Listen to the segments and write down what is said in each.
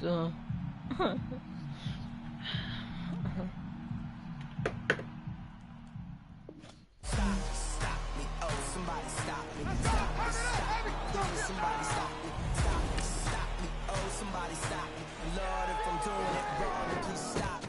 So. Stop me, oh, somebody stop me. Stop me, stop me. Please, somebody stop me. Stop me, stop me. Oh, somebody stop me. Lord, if I'm doing it wrong, then please stop me.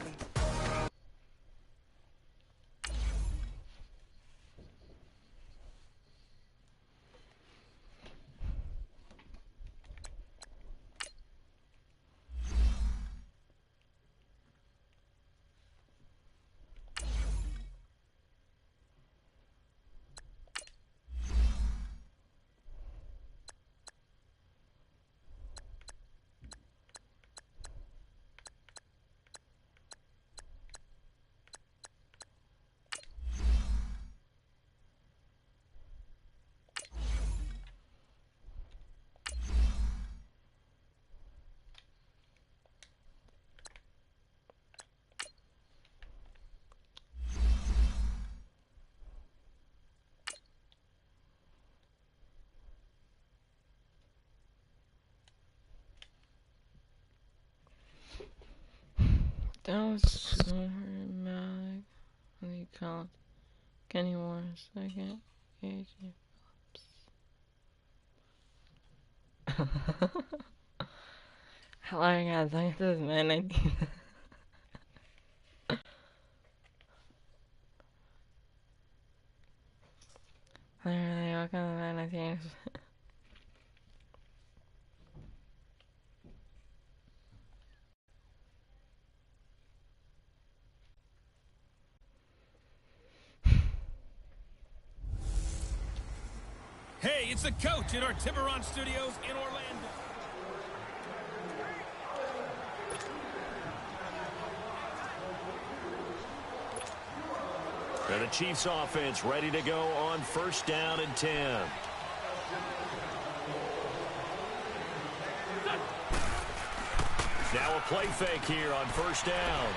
That was so dramatic. What do you call it? Kenny Moore, second. AJ Phillips. Hello guys, this is Man19. Literally, welcome to Man19. Hey, it's the coach at our Tiburon Studios in Orlando. And the Chiefs offense ready to go on 1st down and 10. Now a play fake here on 1st down.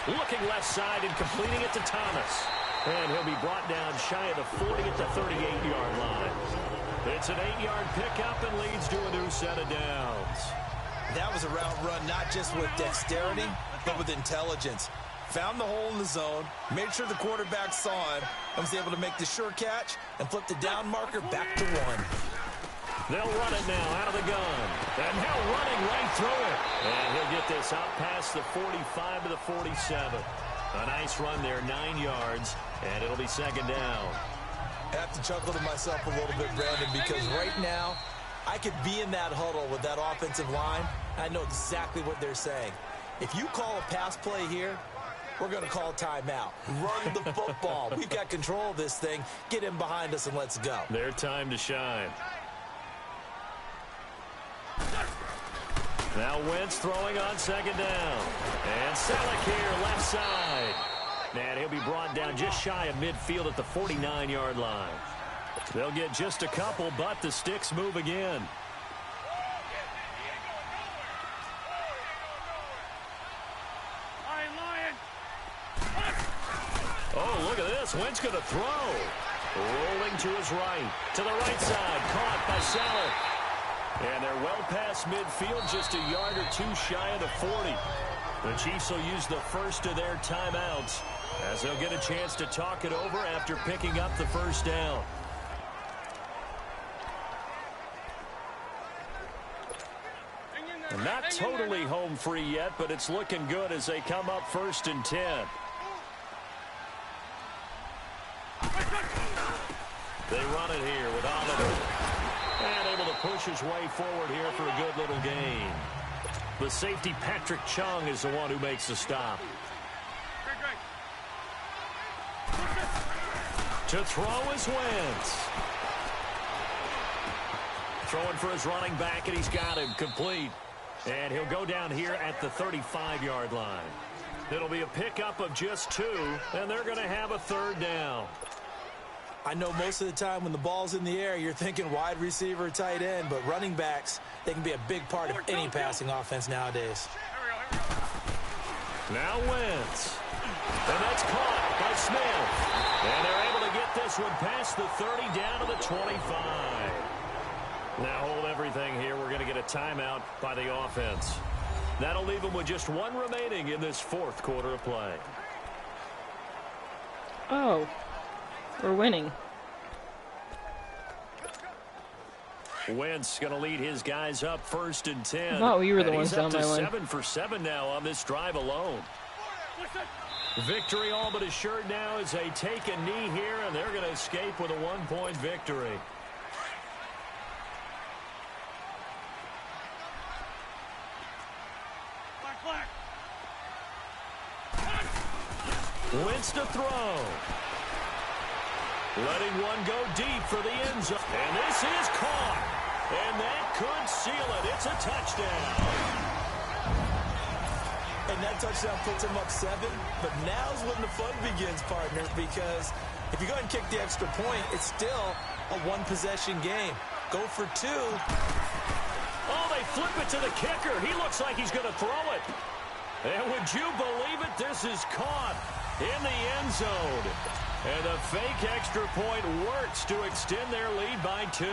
Looking left side and completing it to Thomas. And he'll be brought down shy of the 40 at the 38-yard line. It's an 8-yard pickup and leads to a new set of downs. That was a route run not just with dexterity, but with intelligence. Found the hole in the zone, made sure the quarterback saw him, and was able to make the sure catch and flip the down marker back to 1. They'll run it now out of the gun. And now running right through it. And he'll get this out past the 45 to the 47. A nice run there, 9 yards, and it'll be 2nd down. I have to chuckle to myself a little bit, Brandon, because right now I could be in that huddle with that offensive line. I know exactly what they're saying. If you call a pass play here, we're going to call timeout. Run the football. We've got control of this thing. Get in behind us and let's go. Their time to shine. Now Wentz throwing on 2nd down. And Selleck here, left side. And he'll be brought down just shy of midfield at the 49-yard line. They'll get just a couple, but the sticks move again. Oh, look at this. Wentz going to throw. Rolling to his right. To the right side. Caught by Selleck. And they're well past midfield, just a yard or two shy of the 40. The Chiefs will use the first of their timeouts as they'll get a chance to talk it over after picking up the 1st down. Not totally home free yet, but it's looking good as they come up 1st and 10. They run it here with Oliver. And able to push his way forward here for a good little gain. The safety, Patrick Chung, is the one who makes the stop. To throw is Wentz. Throwing for his running back, and he's got him complete. And he'll go down here at the 35-yard line. It'll be a pickup of just 2, and they're going to have a 3rd down. I know most of the time when the ball's in the air, you're thinking wide receiver or tight end, but running backs, they can be a big part of any passing offense nowadays. Now Wentz. And that's caught by Smith. And they're able to get this one past the 30 down to the 25. Now hold everything here. We're going to get a timeout by the offense. That'll leave them with just one remaining in this fourth quarter of play. Oh, we're winning. Wentz going to lead his guys up 1st and 10. I thought we were the and ones he's up down to by 7 for 7 now on this drive alone. Victory all but assured now as they take a knee here, and they're going to escape with a 1-point victory. Wentz to throw. Letting one go deep for the end zone. And this is caught. And that could seal it. It's a touchdown. And that touchdown puts him up 7. But now's when the fun begins, partner, because if you go ahead and kick the extra point, it's still a one-possession game. Go for 2. Oh, they flip it to the kicker. He looks like he's going to throw it. And would you believe it? This is caught in the end zone. And the fake extra point works to extend their lead by 2.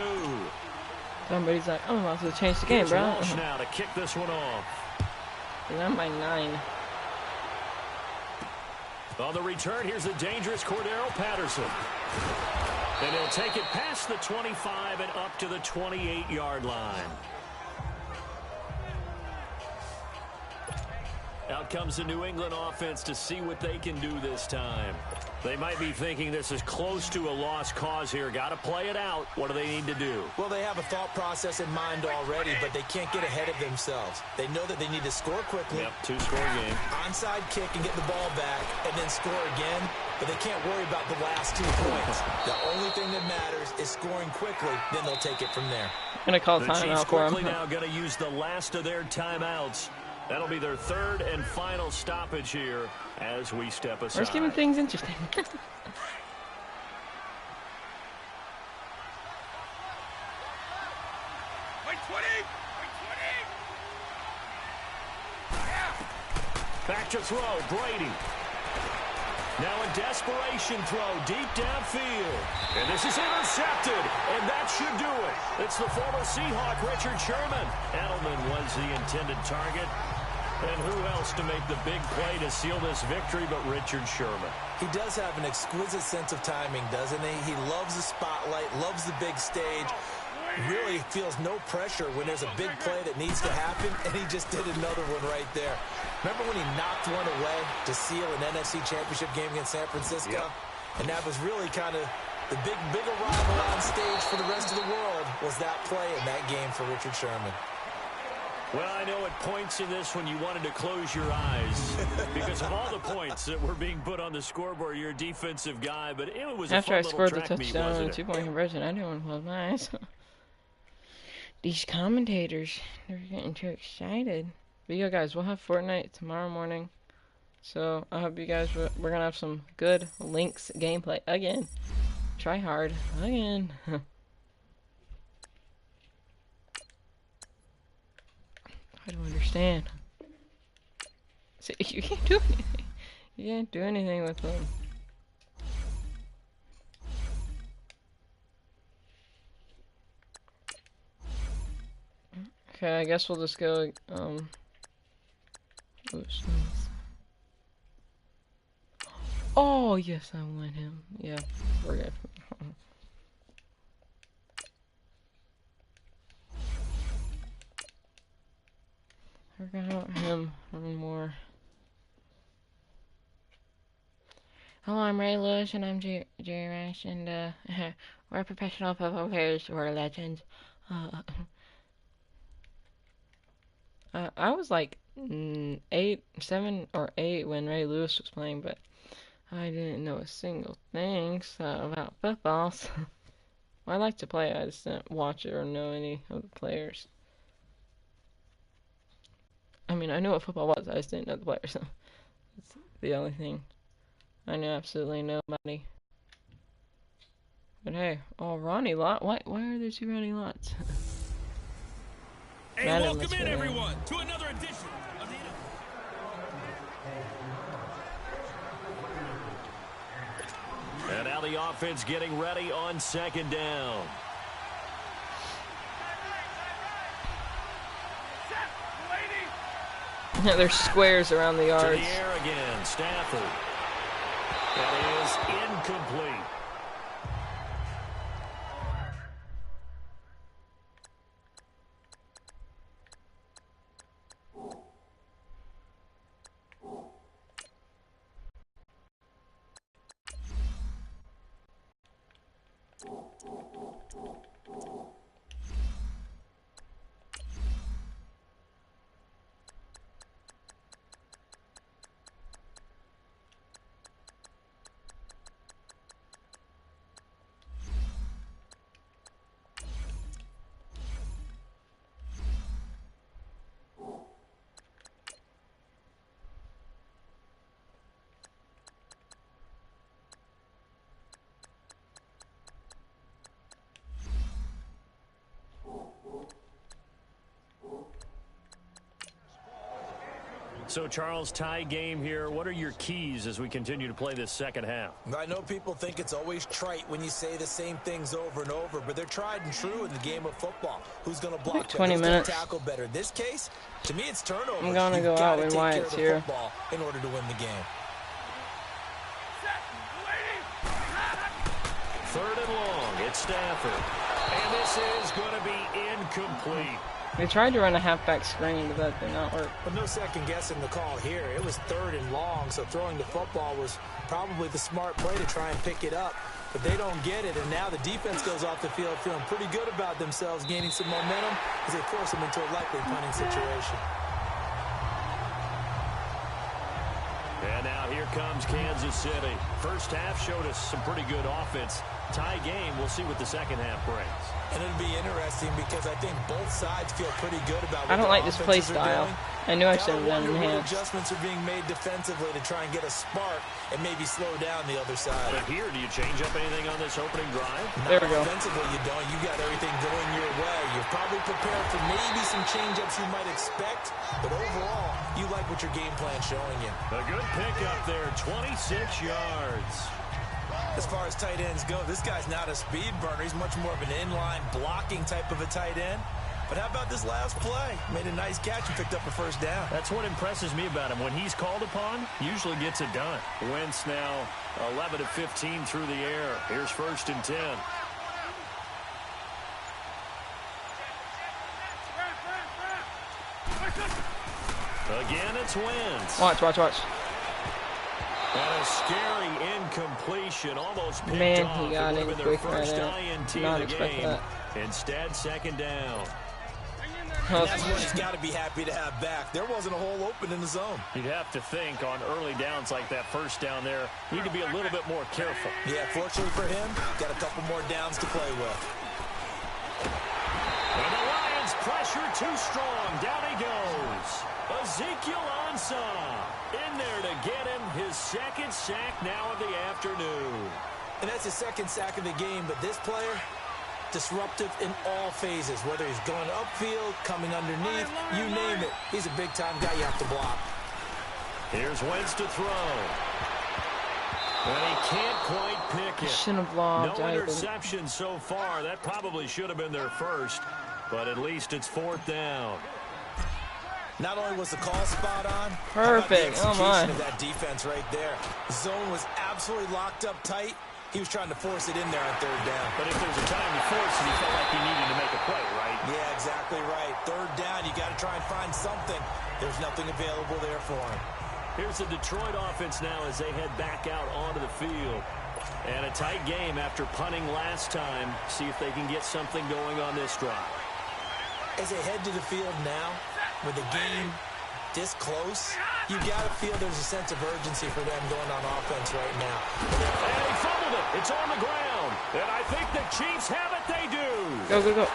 Somebody's like, oh, I'm about to change the game, Here's bro. Walsh now to kick this one off. And I'm by 9. On the return, here's the dangerous Cordero Patterson. And he'll take it past the 25 and up to the 28-yard line. Out comes the New England offense to see what they can do this time. They might be thinking this is close to a lost cause here. Got to play it out. What do they need to do? Well, they have a thought process in mind already, but they can't get ahead of themselves. They know that they need to score quickly. Yep, 2-score game. Onside kick and get the ball back and then score again, but they can't worry about the last 2 points. The only thing that matters is scoring quickly, then they'll take it from there. I'm going to call The Chiefs timeout for quickly him. now going to use the last of their timeouts. That'll be their 3rd and final stoppage here as we step aside. We're just keeping things interesting. Back to throw, Brady. Now a desperation throw deep downfield. And this is intercepted, and that should do it. It's the former Seahawk, Richard Sherman. Edelman was the intended target. And who else to make the big play to seal this victory but Richard Sherman? He does have an exquisite sense of timing, doesn't he? He loves the spotlight, loves the big stage. Really feels no pressure when there's a big play that needs to happen, and he just did another one right there. Remember when he knocked one away to seal an NFC Championship game against San Francisco? Yep. And that was really kind of the big arrival on stage for the rest of the world was that play in that game for Richard Sherman. Well, I know at points in this when you wanted to close your eyes because of all the points that were being put on the scoreboard. You're a defensive guy, but it was After a I fun scored little the track meet, touchdown and wasn't it? 2-point conversion, I didn't want to close my eyes. These commentators, they're getting too excited. But yeah, guys, we'll have Fortnite tomorrow morning. So I hope you guys, we're going to have some good Lynx gameplay again. Try hard again. I don't understand. See, you can't do anything. You can't do anything with them. Okay, I guess we'll just go, oops. Oh, yes, I want him. Yeah, we're good. Forgot him one more. Hello, I'm Ray Lewis, and I'm Jerry Rash, and we're professional football players. We're legends. I was like 7 or 8 when Ray Lewis was playing, but I didn't know a single thing about football. So I like to play. I just didn't watch it or know any of the players. I mean, I knew what football was. I just didn't know the players. So that's the only thing. I knew absolutely nobody. But hey, oh, Ronnie Lott. Why are there 2 Ronnie Lotts? Hey, Madden welcome must in, be there. everyone, to another edition of the... And now the offense getting ready on 2nd down. There's squares around the To yards. the air again, Stafford. That is incomplete. So, Charles, tie game here. What are your keys as we continue to play this second half? I know people think it's always trite when you say the same things over and over, but they're tried and true in the game of football. Who's going to block better? 20 Who's minutes. going to tackle better? In this case, to me, it's turnover. I'm going to go out when Wyatt's here. In order to win the game. Third and long. It's Stafford. And this is going to be incomplete. They tried to run a halfback screen, but that did not work. But no second guessing the call here. It was third and long, so throwing the football was probably the smart play to try and pick it up. But they don't get it, and now the defense goes off the field feeling pretty good about themselves, gaining some momentum as they force them into a likely punting situation. And now here comes Kansas City. First half showed us some pretty good offense. Tie game, we'll see what the second half brings. And it'll be interesting because I think both sides feel pretty good about what I don't their like this play offenses are style. doing. I knew I Gotta should have done wonder what enhanced. adjustments are being made defensively to try and get a spark and maybe slow down the other side. But here, do you change up anything on this opening drive? There we go. Offensively, you don't. You got everything going your way. You're probably prepared for maybe some change-ups you might expect, but overall, you like what your game plan's showing you. A good pickup there, 26 yards. As far as tight ends go, this guy's not a speed burner. He's much more of an inline blocking type of a tight end. But how about this last play? Made a nice catch and picked up a first down. That's what impresses me about him. When he's called upon, usually gets it done. Wentz now 11 of 15 through the air. Here's 1st and 10. Again, it's Wentz. Watch. And a scary incompletion, almost picked Man, off. he got It in would have been quick their right first there. INT Did not of the expect game. that. Instead, 2nd down. That's what he's got to be happy to have back. There wasn't a hole open in the zone. You'd have to think on early downs like that first down there, need to be a little bit more careful. Yeah, fortunately for him, got a couple more downs to play with. And the Lions pressure too strong. Down he goes. Ezekiel Ansah in there to get him his 2nd sack now of the afternoon. And that's his 2nd sack of the game, but this player, disruptive in all phases, whether he's going upfield, coming underneath, you name it. He's a big-time guy you have to block. Here's Wentz to throw. And he can't quite pick it. Shouldn't have lobbed No either. interception so far. That probably should have been their first, but at least it's 4th down. Not only was the call spot on, Perfect. how about the Oh, my. execution of that defense right there. Zone was absolutely locked up tight. He was trying to force it in there on 3rd down. But if there's a time to force it, he felt like he needed to make a play, right? Yeah, exactly right. 3rd down, you got to try and find something. There's nothing available there for him. Here's the Detroit offense now as they head back out onto the field. And a tight game after punting last time. See if they can get something going on this drive. As they head to the field now, with the game this close, you got to feel there's a sense of urgency for them going on offense right now. And he fumbled it. It's on the ground. And I think the Chiefs have it. They do. Go.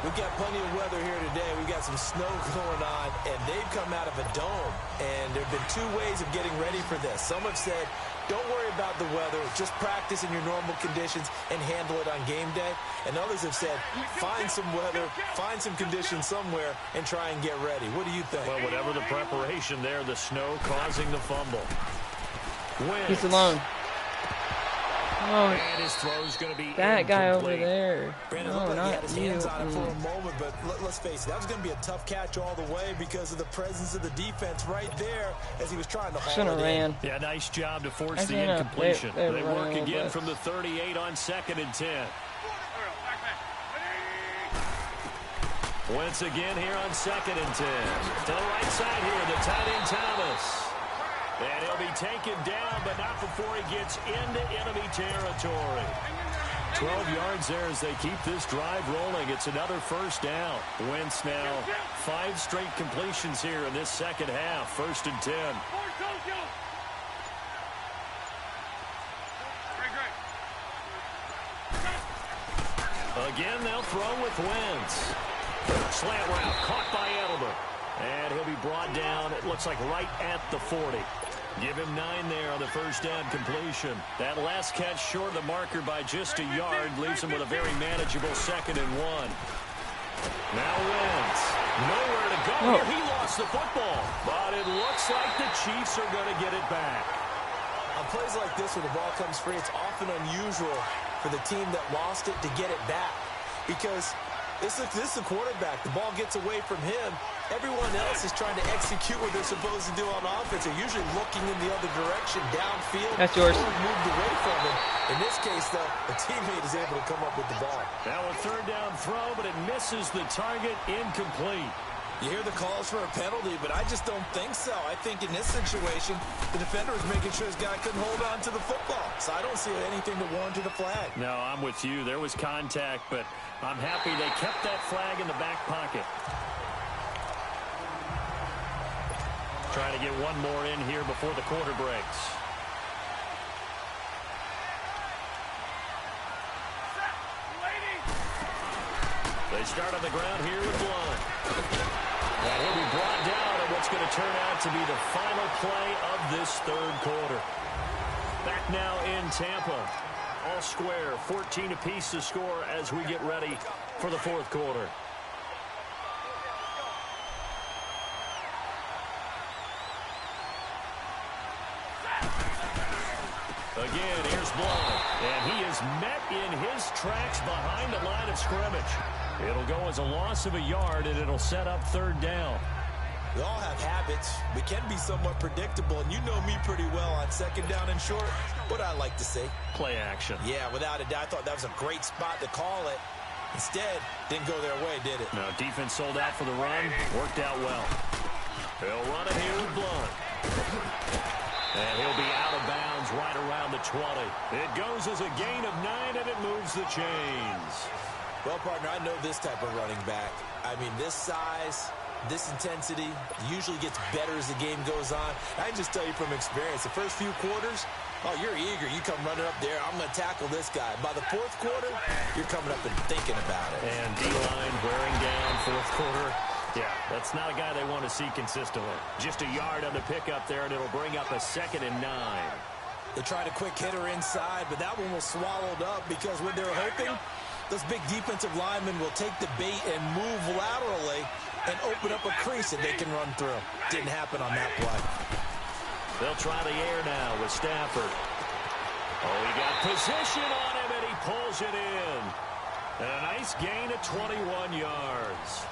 We've got plenty of weather here today. We've got some snow going on, and they've come out of a dome. And there have been 2 ways of getting ready for this. Some have said, don't worry about the weather. Just practice in your normal conditions and handle it on game day. And others have said, find some weather, find some conditions somewhere, and try and get ready. What do you think? Well, whatever the preparation there, the snow causing the fumble. He's alone. Oh, And his throw's going to be that guy over incomplete. there. Brandon, No, looked like he not had a his hands on it for a moment, but let's face it, that was going to be a tough catch all the way because of the presence of the defense right there as he was trying to haul it in. Yeah, nice job to force the incompletion. They work again from the 38 on 2nd and 10. Once again here on 2nd and 10. To the right side here, the tight end Thomas. And he'll be taken down, but not before he gets into enemy territory. 12 yards there as they keep this drive rolling. It's another first down. Wentz now 5 straight completions here in this second half. 1st and 10. Again, they'll throw with Wentz. Slant route caught by Edelman. And he'll be brought down, it looks like right at the 40. Give him 9 there on the first down completion. That last catch short of the marker by just a yard leaves him with a very manageable 2nd and 1. Now Wentz. Nowhere to go here. He lost the football. But it looks like the Chiefs are going to get it back. On plays like this where the ball comes free, it's often unusual for the team that lost it to get it back. Because this is the quarterback. The ball gets away from him. Everyone else is trying to execute what they're supposed to do on offense. They're usually looking in the other direction, downfield. That's yours. Moved away from him. In this case, though, a teammate is able to come up with the ball. Now a 3rd down throw, but it misses the target, incomplete. You hear the calls for a penalty, but I just don't think so. I think in this situation, the defender was making sure his guy couldn't hold on to the football. So I don't see anything that warranted a flag. No, I'm with you. There was contact, but I'm happy they kept that flag in the back pocket. Trying to get one more in here before the quarter breaks. They start on the ground here with Blunt. And he'll be brought down at what's going to turn out to be the final play of this 3rd quarter. Back now in Tampa. All square, 14 apiece to score as we get ready for the 4th quarter. Again, here's Blunt. And he is met in his tracks behind the line of scrimmage. It'll go as a loss of a yard, and it'll set up 3rd down. We all have habits. We can be somewhat predictable, and you know me pretty well on 2nd down and short. What I like to say? Play action. Yeah, without a doubt. I thought that was a great spot to call it. Instead, didn't go their way, did it? No, defense sold out for the run. Worked out well. He'll run it here with Blunt. And he'll be out of bounds right around the 20. It goes as a gain of 9, and it moves the chains. Well, partner, I know this type of running back. I mean, this size, this intensity usually gets better as the game goes on. I can just tell you from experience, the first few quarters, oh, you're eager. You come running up there, I'm going to tackle this guy. By the 4th quarter, you're coming up and thinking about it. And D-line wearing down 4th quarter. Yeah, that's not a guy they want to see consistently. Just a yard on the pickup there, and it'll bring up a 2nd and 9. They tried a quick hitter inside, but that one was swallowed up because when they're hoping, those big defensive linemen will take the bait and move laterally and open up a crease that they can run through. Didn't happen on that play. They'll try the air now with Stafford. Oh, he got position on him, and he pulls it in. And a nice gain of 21 yards.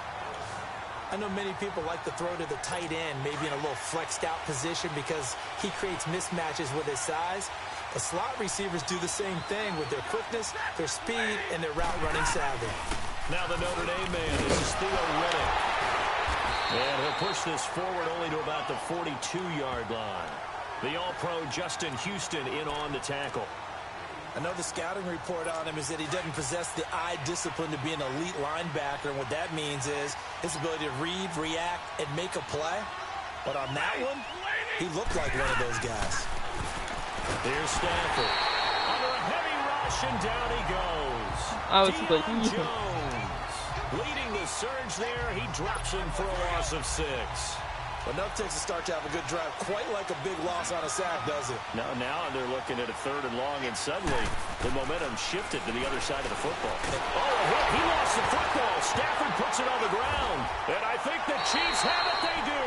I know many people like to throw to the tight end, maybe in a little flexed out position because he creates mismatches with his size. The slot receivers do the same thing with their quickness, their speed, and their route running savvy. Now the Notre Dame man, this is Theo Riddick. And he'll push this forward only to about the 42-yard line. The All-Pro Justin Houston in on the tackle. I know the scouting report on him is that he doesn't possess the eye discipline to be an elite linebacker. And what that means is his ability to read, react, and make a play. But on that one, he looked like one of those guys. Here's Stafford. Under a heavy rush, and down he goes. Deion Jones leading the surge there. He drops him for a loss of 6. Enough takes to start to have a good drive. Quite like a big loss on a sack, does it? Now they're looking at a 3rd and long, and suddenly the momentum shifted to the other side of the football. Oh, he lost the football. Stafford puts it on the ground. And I think the Chiefs have it. They do.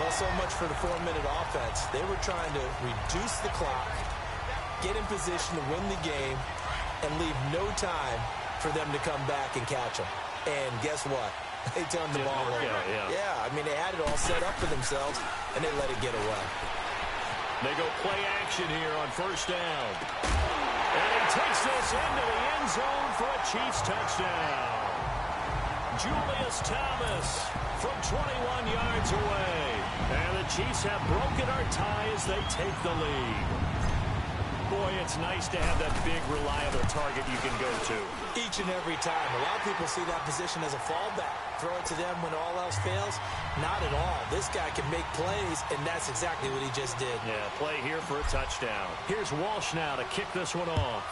Well, so much for the 4-minute offense. They were trying to reduce the clock, get in position to win the game, and leave no time for them to come back and catch them. And guess what? They turned the ball over. Yeah, I mean, they had it all set up for themselves, and they let it get away. They go play action here on first down. And he takes this into the end zone for a Chiefs touchdown. Julius Thomas from 21 yards away. And the Chiefs have broken our tie as they take the lead. Boy, it's nice to have that big, reliable target you can go to. Each and every time. A lot of people see that position as a fallback. Throw it to them when all else fails. Not at all. This guy can make plays, and that's exactly what he just did. Yeah, play here for a touchdown. Here's Walsh now to kick this one off.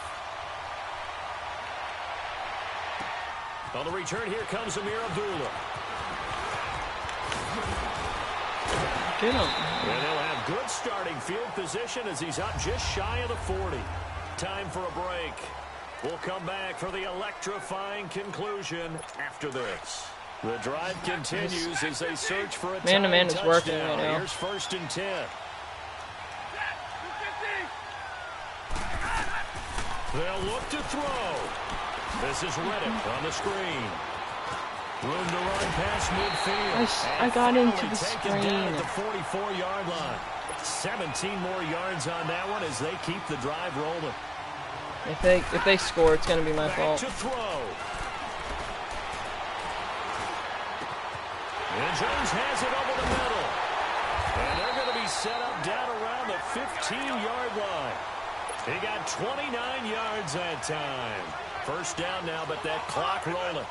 On the return, here comes Amir Abdullah. Get him. And they'll have good starting field position as he's up just shy of the 40. Time for a break. We'll come back for the electrifying conclusion after this. The drive continues as they search for a Man-to-man is touchdown. working right now. Here's 1st and 10. They'll look to throw. This is Reddick on the screen. Room to run past midfield. I got into the taken down at the screen. 44-yard line. 17 more yards on that one as they keep the drive rolling. If they score, it's gonna be my Back fault. to throw. And Jones has it over the middle. And they're going to be set up down around the 15-yard line. He got 29 yards that time. First down now, but that clock rolling.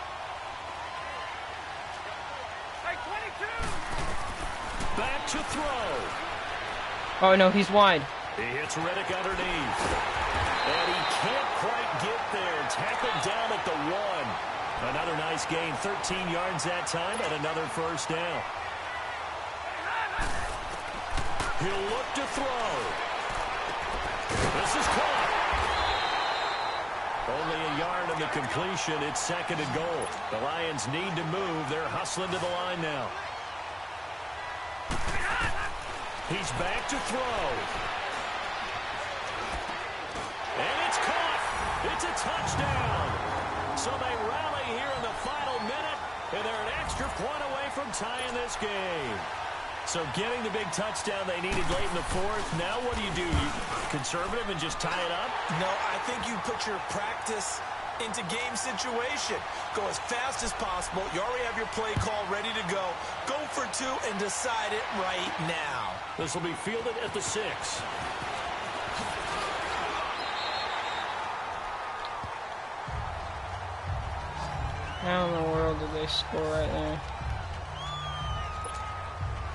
Back to throw. Oh no, he's wide. He hits Reddick underneath. And he can't quite get there. Tackled down at the 1. Another nice gain. 13 yards that time and another first down. He'll look to throw. This is caught. Only a yard on the completion. It's 2nd and goal. The Lions need to move. They're hustling to the line now. He's back to throw. And it's caught. It's a touchdown. So they rally here in the final minute, and they're an extra point away from tying this game. So getting the big touchdown they needed late in the 4th. Now what do? You conservative and just tie it up? No, I think you put your practice into game situation. Go as fast as possible. You already have your play call ready to go. Go for 2 and decide it right now. This will be fielded at the 6. How in the world did they score right there?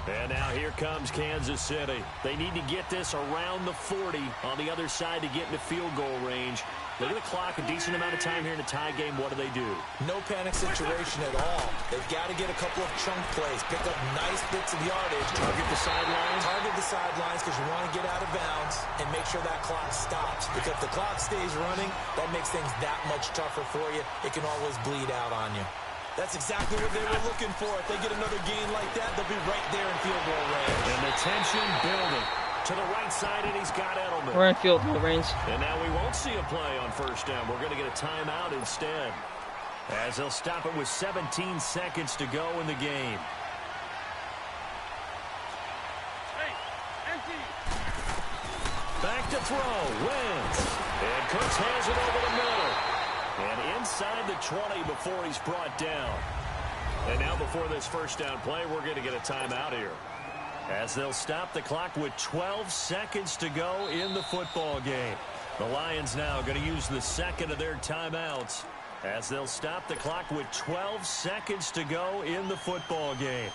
And now here comes Kansas City. They need to get this around the 40 on the other side to get into field goal range. Look at the clock, a decent amount of time here in a tie game. What do? No panic situation at all. They've got to get a couple of chunk plays, pick up nice bits of yardage. Target the sidelines. Target the sidelines because you want to get out of bounds and make sure that clock stops. Because if the clock stays running, that makes things that much tougher for you. It can always bleed out on you. That's exactly what they were looking for. If they get another gain like that, they'll be right there in field goal range. And the tension building. To the right side, and he's got Edelman. We're in field goal range. And now we won't see a play on first down. We're going to get a timeout instead. As they'll stop it with 17 seconds to go in the game. Back to throw. Wins. And Cooks has it over the middle. And inside the 20 before he's brought down. And now before this first down play, we're going to get a timeout here. As they'll stop the clock with 12 seconds to go in the football game. The Lions now going to use the second of their timeouts as they'll stop the clock with 12 seconds to go in the football game.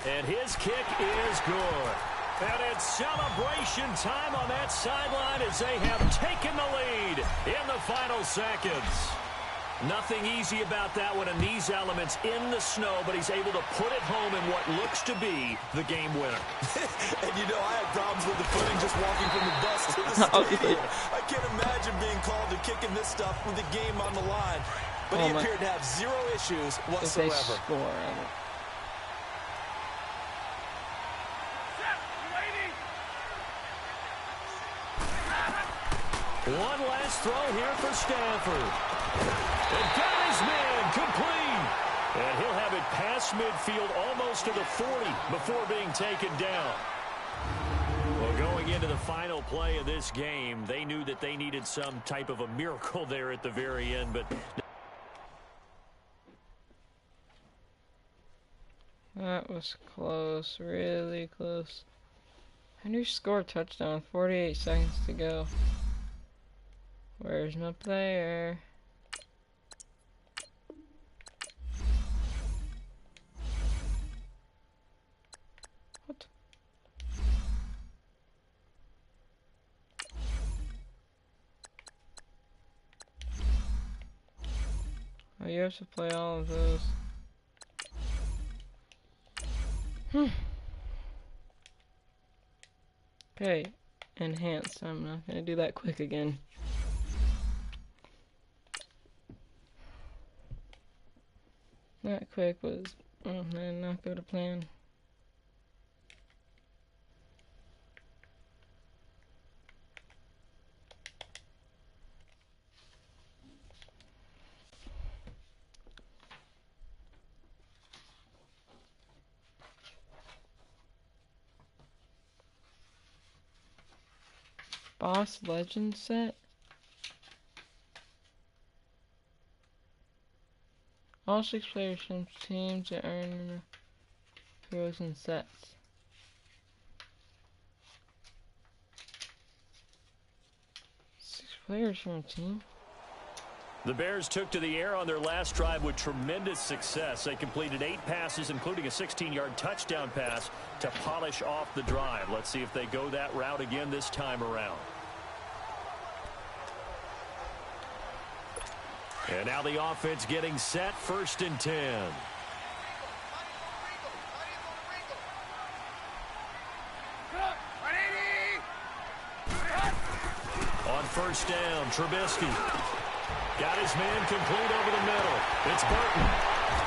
And his kick is good. And it's celebration time on that sideline as they have taken the lead in the final seconds. Nothing easy about that one, and these elements in the snow, but he's able to put it home in what looks to be the game winner. And you know, I had problems with the footing just walking from the bus to the stadium. I can't imagine being called to kicking this stuff with the game on the line. But he appeared to have zero issues whatsoever. If they score, One last throw here for Stafford. And got his man complete. And he'll have it past midfield almost to the 40 before being taken down. Well, going into the final play of this game, they knew that they needed some type of a miracle there at the very end, but that was close, really close. How do you score a touchdown? 48 seconds to go. Where's my player? What? Oh, you have to play all of those. Okay, enhanced. I'm not gonna do that quick again. That quick was not go to plan. Boss Legend set? All 6 players from teams that earn heroes and sets. Six players from a team? the Bears took to the air on their last drive with tremendous success. They completed 8 passes, including a 16-yard touchdown pass to polish off the drive. Let's see if they go that route again this time around. And now the offense getting set, 1st and 10. On 1st down, Trubisky got his man complete over the middle. It's Burton.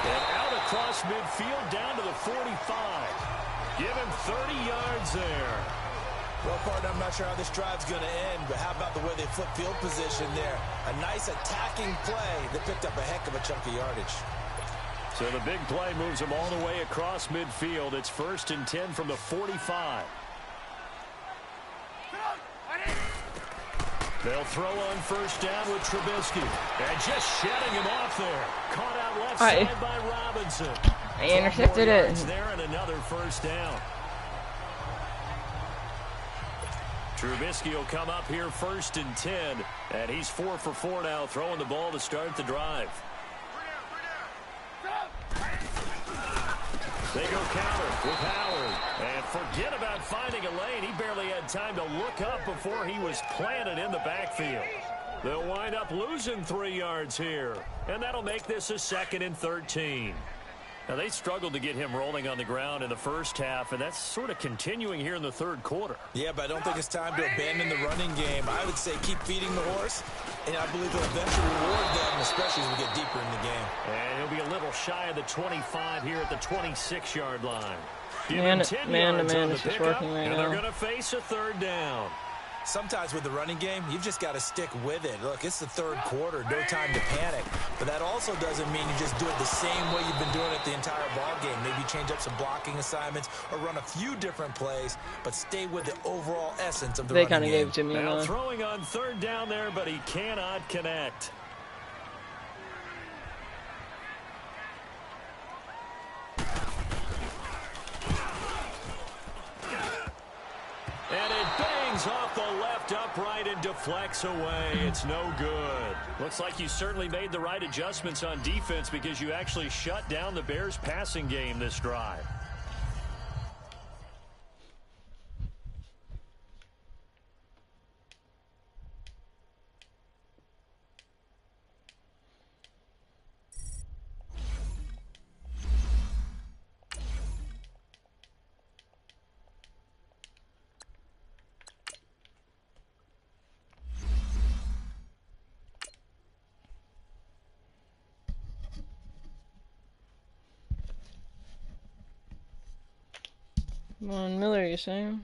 And out across midfield down to the 45. Give him 30 yards there. Well, partner, I'm not sure how this drive's going to end, but how about the way they flip field position there? A nice attacking play that picked up a heck of a chunk of yardage. So the big play moves them all the way across midfield. It's 1st and 10 from the 45. They'll throw on 1st down with Trubisky. And just shedding him off there. Caught out left side by Robinson. I intercepted it. There and another 1st down. Trubisky will come up here 1st and 10. And he's 4 for 4 now, throwing the ball to start the drive. They go counter with Howard. And forget about finding a lane. He barely had time to look up before he was planted in the backfield. They'll wind up losing 3 yards here. And that'll make this a 2nd and 13. Now, they struggled to get him rolling on the ground in the first half, and that's sort of continuing here in the 3rd quarter. Yeah, but I don't think it's time to abandon the running game. I would say keep feeding the horse, and I believe they'll eventually reward them, especially as we get deeper in the game. And he'll be a little shy of the 25 here at the 26-yard line. Man to man, this is working right now. And they're going to face a 3rd down. Sometimes with the running game, you've just got to stick with it. Look, it's the 3rd quarter, no time to panic. But that also doesn't mean you just do it the same way you've been doing it the entire ball game. Maybe change up some blocking assignments or run a few different plays, but stay with the overall essence of the running game. They kind of gave it to me. Now throwing on 3rd down there, but he cannot connect. And it bangs off the left upright and deflects away. It's no good. Looks like you certainly made the right adjustments on defense because you actually shut down the Bears' passing game this drive. Come on, Miller, you saying?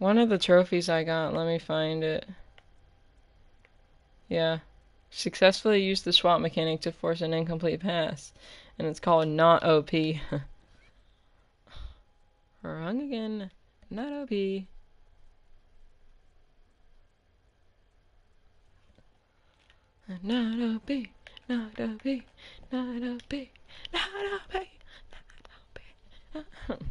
One of the trophies I got, let me find it. Yeah. Successfully used the swap mechanic to force an incomplete pass. And it's called Not OP. Wrong again. Not OP. Not OP. Not OP. Not OP. Not OP. Not OP.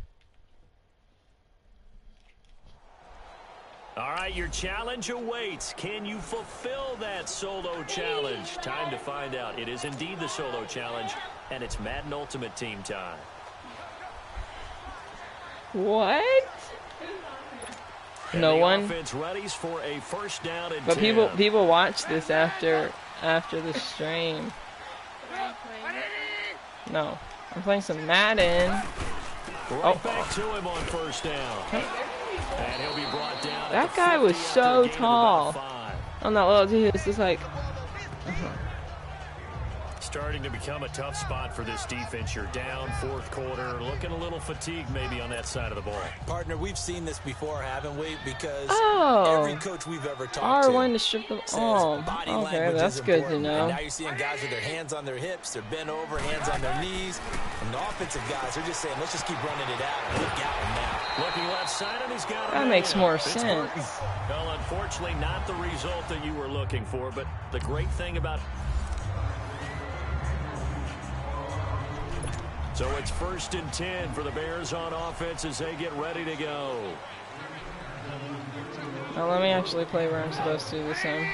All right, your challenge awaits. Can you fulfill that solo challenge? Time to find out. It is indeed the solo challenge, and it's Madden Ultimate Team time. What? And No the one. Offense readies for a first down and But 10. people watch this after the stream. No, I'm playing some Madden. Right back to him on first down. And he'll be brought down. That guy was so tall. On that little dude, it's just like. Starting to become a tough spot for this defense. You're down fourth quarter, looking a little fatigued maybe on that side of the ball. Partner, we've seen this before, haven't we? Because every coach we've ever talked R1 to strip them. Oh, okay, that's good to know. And now you're seeing guys with their hands on their hips, they're bent over, hands on their knees. And the offensive guys are just saying, let's just keep running it out. We've got him now. Looking left side, and he's got him. That makes more It's sense. Burton. Well, unfortunately, not the result that you were looking for, but the great thing about... So it's 1st and 10 for the Bears on offense as they get ready to go. Now let me actually play where I'm supposed to this time.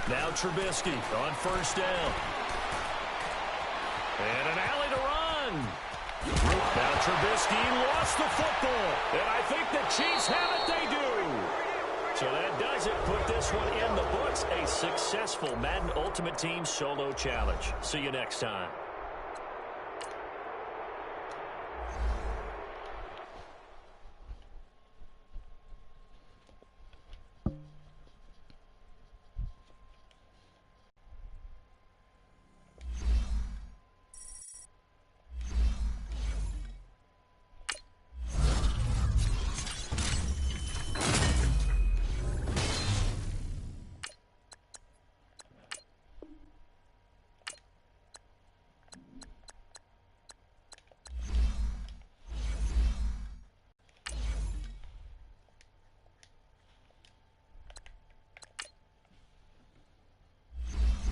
Now Trubisky on first down. And an alley to run. Now Trubisky lost the football. And I think the Chiefs have it. They do. So that does it. Put this one in the books. A successful Madden Ultimate Team solo challenge. See you next time.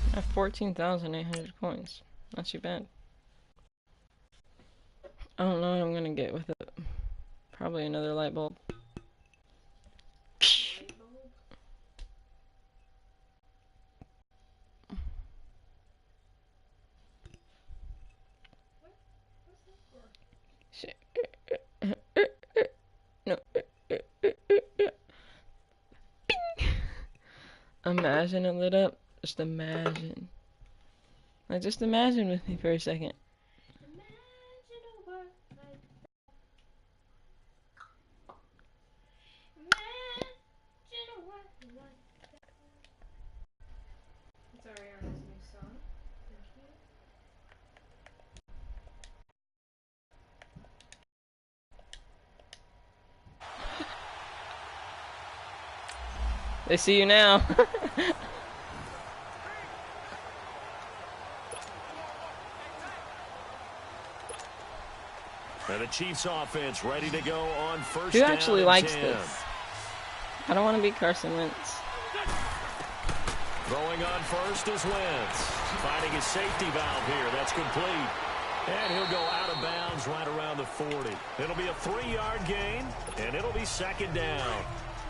I have 14,800 coins. Not too bad. I don't know what I'm gonna get with it. Probably another light bulb. No. Imagine it lit up. Just imagine. Like, just imagine with me for a second. They see you now. And the Chiefs offense ready to go on first Who down actually and likes 10. this? I don't want to be Carson Wentz. Throwing on first is Wentz. Finding his safety valve here. That's complete. And he'll go out of bounds right around the 40. It'll be a 3-yard gain, and it'll be second down.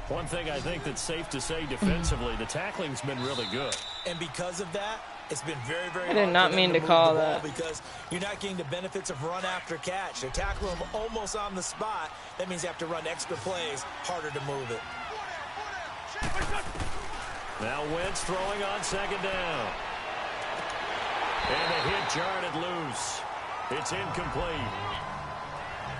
One thing I think that's safe to say defensively, the tackling's been really good. And because of that, it's been very, very I did hard not for them mean to move call the ball that. because you're not getting the benefits of run after catch. They tackle him almost on the spot. That means you have to run extra plays, harder to move it. Now Wentz throwing on second down. And the hit jarred it loose. It's incomplete.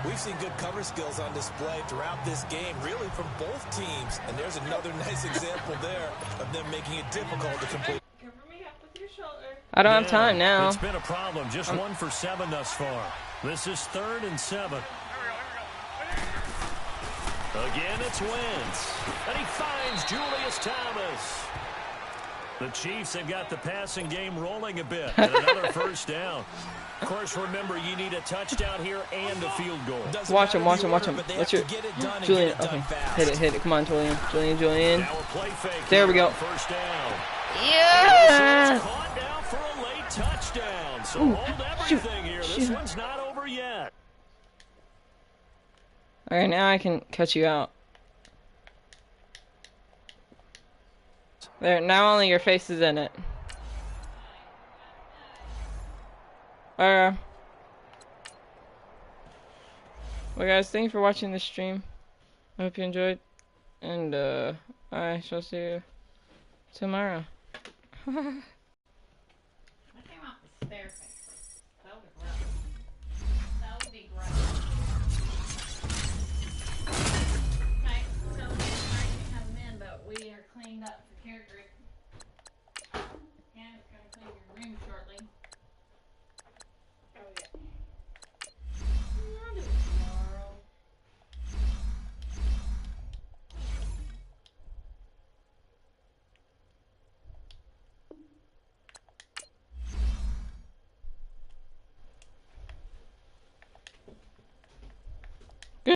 We've seen good cover skills on display throughout this game, really from both teams. And there's another nice example there of them making it difficult to complete. I don't have time now. It's been a problem. Just 1 for 7 thus far. This is 3rd and 7. Again, it's Wentz. And he finds Julius Thomas. The Chiefs have got the passing game rolling a bit. And another first down. Of course, remember, you need a touchdown here and a field goal. Watch him. Let's hear Julian. Okay, hit it. Come on, Julian. Now a play fake. There we go. First down. Yeah! Caught down for a late touchdown. So hold everything here. This one's not over yet. Alright, now I can cut you out. There, now only your face is in it. Well guys, thank you for watching this stream. I hope you enjoyed. And I shall see you tomorrow. What came out the staircase? That would be gross. That would be gross. Okay, so we're trying to come in, but we are cleaned up for character